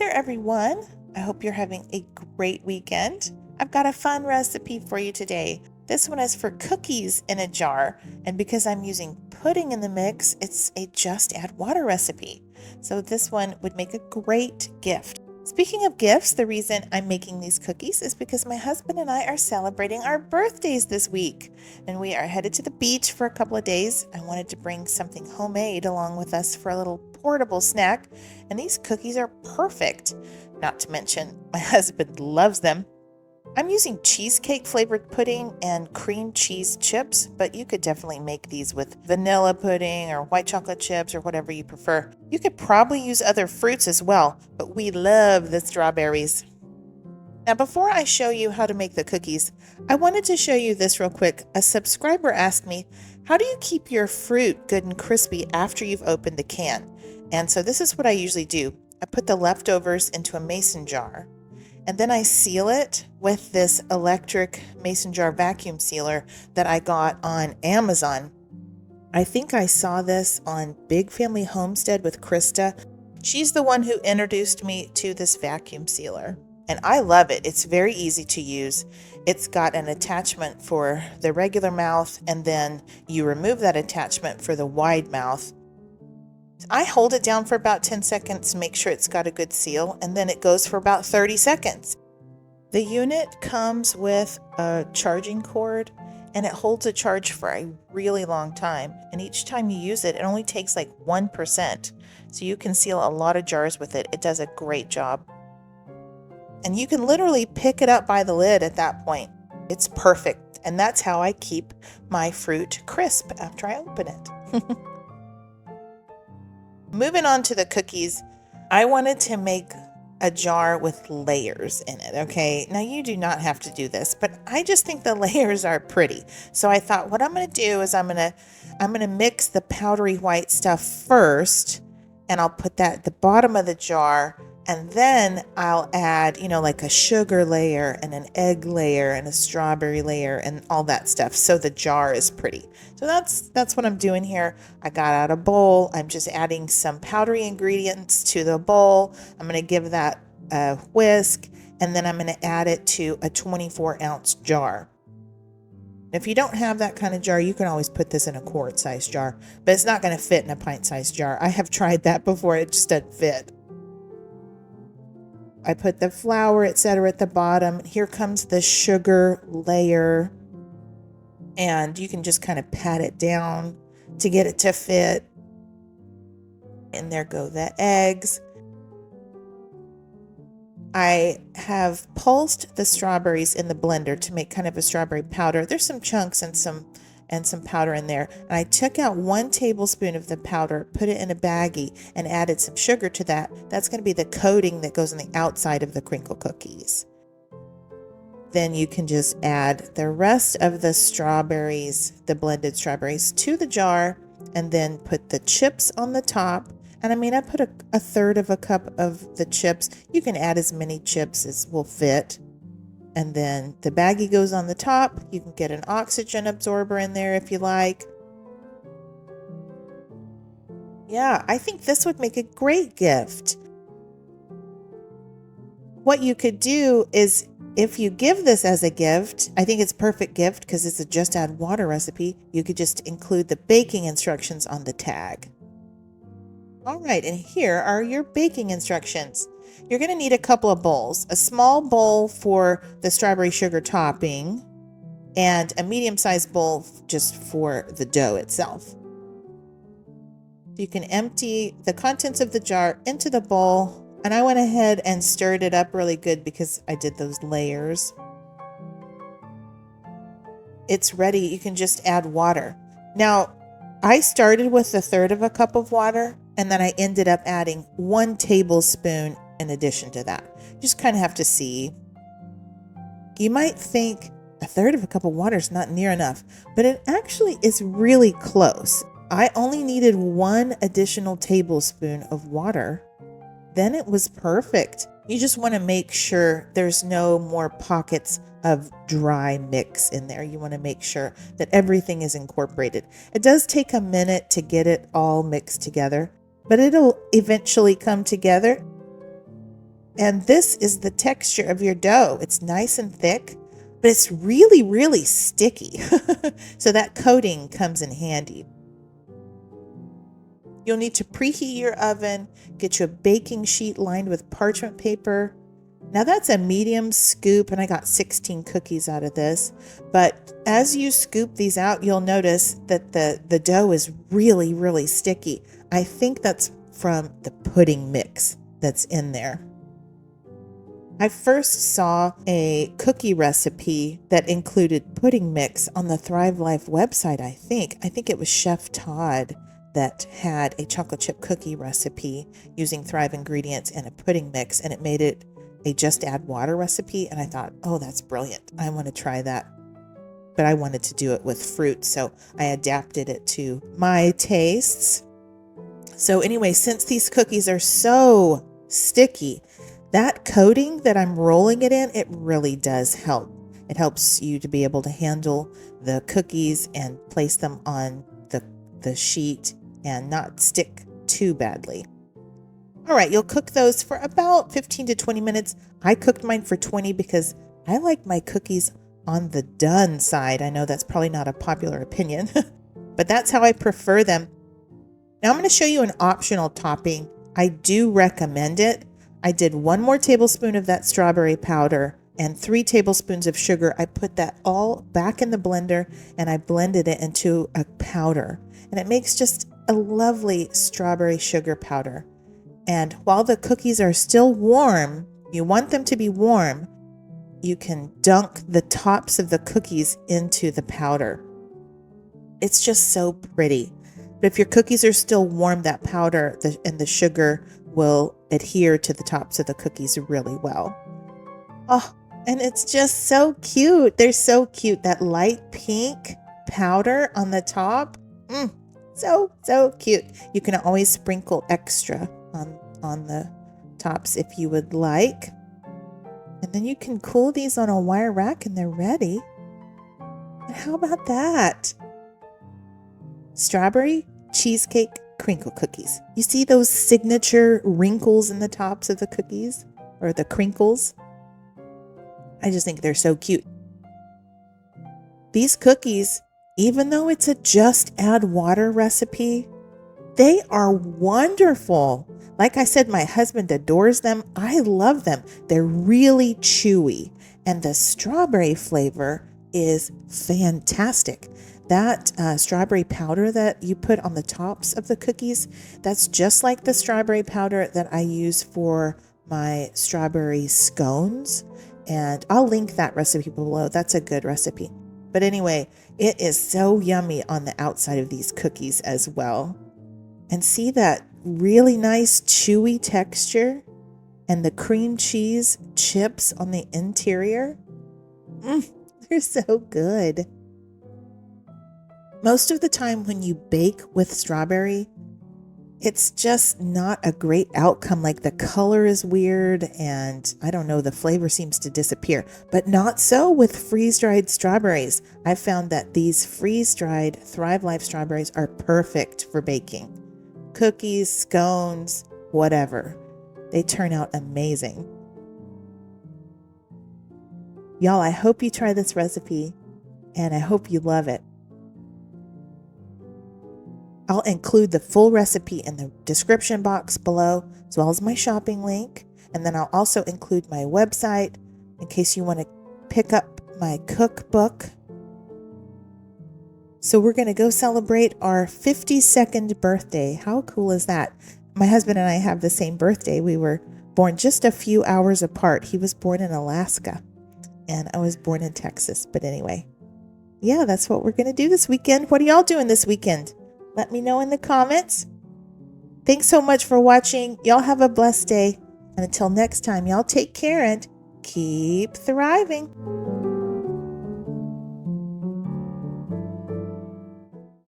there, everyone. I hope you're having a great weekend. I've got a fun recipe for you today. This one is for cookies in a jar, and because I'm using pudding in the mix, it's a just add water recipe. So this one would make a great gift. Speaking of gifts, the reason I'm making these cookies is because my husband and I are celebrating our birthdays this week, and we are headed to the beach for a couple of days. I wanted to bring something homemade along with us for a little portable snack, and these cookies are perfect. Not to mention, my husband loves them. I'm using cheesecake flavored pudding and cream cheese chips, but you could definitely make these with vanilla pudding or white chocolate chips or whatever you prefer. You could probably use other fruits as well, but we love the strawberries. Now, before I show you how to make the cookies, I wanted to show you this real quick. A subscriber asked me, how do you keep your fruit good and crispy after you've opened the can? And so this is what I usually do. I put the leftovers into a mason jar, and then I seal it with this electric mason jar vacuum sealer that I got on Amazon. I think I saw this on Big Family Homestead with Krista. She's the one who introduced me to this vacuum sealer, and I love it. It's very easy to use. It's got an attachment for the regular mouth, and then you remove that attachment for the wide mouth. I hold it down for about 10 seconds to make sure it's got a good seal, and then it goes for about 30 seconds. The unit comes with a charging cord, and it holds a charge for a really long time. And each time you use it, it only takes like 1%. So you can seal a lot of jars with it. It does a great job. And you can literally pick it up by the lid at that point. It's perfect. And that's how I keep my fruit crisp after I open it. Moving on to the cookies, I wanted to make a jar with layers in it, okay? Now, you do not have to do this, but I just think the layers are pretty. So I thought what I'm going to do is I'm going to mix the powdery white stuff first, and I'll put that at the bottom of the jar, and then I'll add, like a sugar layer and an egg layer and a strawberry layer and all that stuff, so the jar is pretty. So that's what I'm doing here. I got out a bowl. I'm just adding some powdery ingredients to the bowl. I'm going to give that a whisk, and then I'm going to add it to a 24-ounce jar. If you don't have that kind of jar, you can always put this in a quart-sized jar, but it's not going to fit in a pint-sized jar. I have tried that before. It just doesn't fit. I put the flour, etc. at the bottom. Here comes the sugar layer, and you can just kind of pat it down to get it to fit. And there go the eggs. I have pulsed the strawberries in the blender to make kind of a strawberry powder. There's some chunks and some powder in there. And I took out 1 tablespoon of the powder, put it in a baggie, and added some sugar to that. That's going to be the coating that goes on the outside of the crinkle cookies. Then you can just add the rest of the strawberries, the blended strawberries, to the jar, and then put the chips on the top. And I put a third of a cup of the chips. You can add as many chips as will fit. And then the baggie goes on the top. You can get an oxygen absorber in there if you like. Yeah, I think this would make a great gift. What you could do is, if you give this as a gift, I think it's a perfect gift because it's a just add water recipe. You could just include the baking instructions on the tag. All right, and here are your baking instructions. You're going to need a couple of bowls, a small bowl for the strawberry sugar topping, and a medium-sized bowl just for the dough itself. You can empty the contents of the jar into the bowl, and I went ahead and stirred it up really good because I did those layers. It's ready. You can just add water. Now, I started with a third of a cup of water, and then I ended up adding 1 tablespoon in addition to that. You just kind of have to see. You might think a third of a cup of water is not near enough, but it actually is really close. I only needed 1 additional tablespoon of water. Then it was perfect. You just want to make sure there's no more pockets of dry mix in there. You want to make sure that everything is incorporated. It does take a minute to get it all mixed together, but it'll eventually come together. And this is the texture of your dough. It's nice and thick, but it's really, really sticky. So that coating comes in handy. You'll need to preheat your oven, get you a baking sheet lined with parchment paper. Now that's a medium scoop, and I got 16 cookies out of this. But as you scoop these out, you'll notice that the dough is really, really sticky. I think that's from the pudding mix that's in there. I first saw a cookie recipe that included pudding mix on the Thrive Life website, I think. I think it was Chef Todd that had a chocolate chip cookie recipe using Thrive ingredients and a pudding mix, and it made it a just add water recipe. And I thought, oh, that's brilliant. I want to try that. But I wanted to do it with fruit, so I adapted it to my tastes. So anyway, since these cookies are so sticky, that coating that I'm rolling it in, it really does help. It helps you to be able to handle the cookies and place them on the sheet and not stick too badly. All right, you'll cook those for about 15 to 20 minutes. I cooked mine for 20 because I like my cookies on the done side. I know that's probably not a popular opinion, but that's how I prefer them. Now I'm going to show you an optional topping. I do recommend it. I did 1 more tablespoon of that strawberry powder and 3 tablespoons of sugar. I put that all back in the blender and I blended it into a powder. And it makes just a lovely strawberry sugar powder. And while the cookies are still warm, you want them to be warm, you can dunk the tops of the cookies into the powder. It's just so pretty. But if your cookies are still warm, that powder and the sugar will adhere to the tops of the cookies really well. Oh, and it's just so cute. They're so cute. That light pink powder on the top. So cute. You can always sprinkle extra on the tops if you would like. And then you can cool these on a wire rack and they're ready. And how about that? Strawberry cheesecake crinkle cookies. You see those signature wrinkles in the tops of the cookies or the crinkles? I just think they're so cute. These cookies, even though it's a just add water recipe, they are wonderful. Like I said, my husband adores them. I love them. They're really chewy, and the strawberry flavor is fantastic. That strawberry powder that you put on the tops of the cookies, that's just like the strawberry powder that I use for my strawberry scones. And I'll link that recipe below. That's a good recipe. But anyway, it is so yummy on the outside of these cookies as well. And see that really nice chewy texture and the cream cheese chips on the interior? They're so good. Most of the time when you bake with strawberry, it's just not a great outcome. Like the color is weird and I don't know, the flavor seems to disappear, but not so with freeze-dried strawberries. I've found that these freeze-dried Thrive Life strawberries are perfect for baking. Cookies, scones, whatever. They turn out amazing. Y'all, I hope you try this recipe and I hope you love it. I'll include the full recipe in the description box below, as well as my shopping link. And then I'll also include my website in case you want to pick up my cookbook. So we're going to go celebrate our 52nd birthday. How cool is that? My husband and I have the same birthday. We were born just a few hours apart. He was born in Alaska and I was born in Texas. But anyway, yeah, that's what we're going to do this weekend. What are y'all doing this weekend? Let me know in the comments. Thanks so much for watching. Y'all have a blessed day. And until next time, y'all take care and keep thriving.